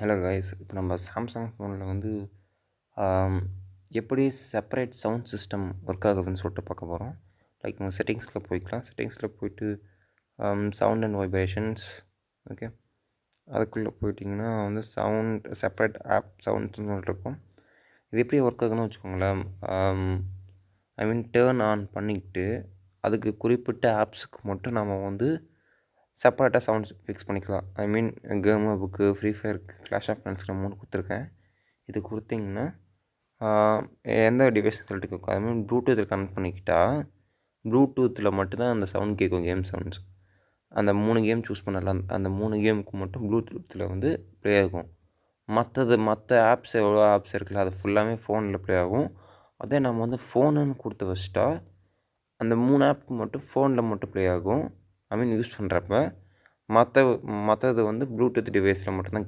Hello guys, இப்போ நம்ம Samsung ஃபோனில் வந்து எப்படி செப்பரேட் சவுண்ட் சிஸ்டம் ஒர்க் ஆகுதுன்னு சொல்லிட்டு பார்க்க போகிறோம். லைக் நம்ம செட்டிங்ஸில் போய்க்கலாம். செட்டிங்ஸில் போய்ட்டு சவுண்ட் அண்ட் வைப்ரேஷன்ஸ், ஓகே, அதுக்குள்ளே போயிட்டிங்கன்னா வந்து சவுண்ட் செப்பரேட் ஆப் சவுண்ட்ஸ்னு சொல்லிட்டு இருக்கும். இது எப்படி ஒர்க் ஆகுதுன்னு வச்சுக்கோங்களேன். ஐ மீன் டேர்ன் ஆன் பண்ணிக்கிட்டு அதுக்கு குறிப்பிட்ட ஆப்ஸுக்கு மட்டும் நம்ம வந்து செப்பரேட்டாக சவுண்ட்ஸ் ஃபிக்ஸ் பண்ணிக்கலாம். ஐ மீன் கேம் புக்கு, ஃப்ரீ ஃபயருக்கு, கிளாஷ் ஆஃப் கிளான்ஸ்க்கு 3 கொடுத்துருக்கேன். இது கொடுத்திங்கன்னா எந்த டிவைஸ் சொல்லிட்டு கேட்கும். அது மாதிரி ப்ளூடூத்தில் கனெக்ட் பண்ணிக்கிட்டால் ப்ளூடூத்தில் மட்டும்தான் அந்த சவுண்ட் கேட்கும், கேம் சவுண்ட்ஸ். அந்த 3 கேம் சூஸ் பண்ணலாம். அந்த 3 கேமுக்கு மட்டும் ப்ளூடூத்தில் வந்து ப்ளே ஆகும். மற்ற ஆப்ஸ் எவ்வளோ ஆப்ஸ் இருக்குல்ல, அது ஃபுல்லாமே ஃபோனில் ப்ளே ஆகும். அதே நம்ம வந்து ஃபோனுன்னு கொடுத்து வச்சிட்டா அந்த 3 ஆப்புக்கு மட்டும் ஃபோனில் மட்டும் ப்ளே ஆகும். ஐ மீன் யூஸ் பண்ணுறப்ப மற்றது வந்து ப்ளூடூத் டிவைஸில் மட்டும்தான்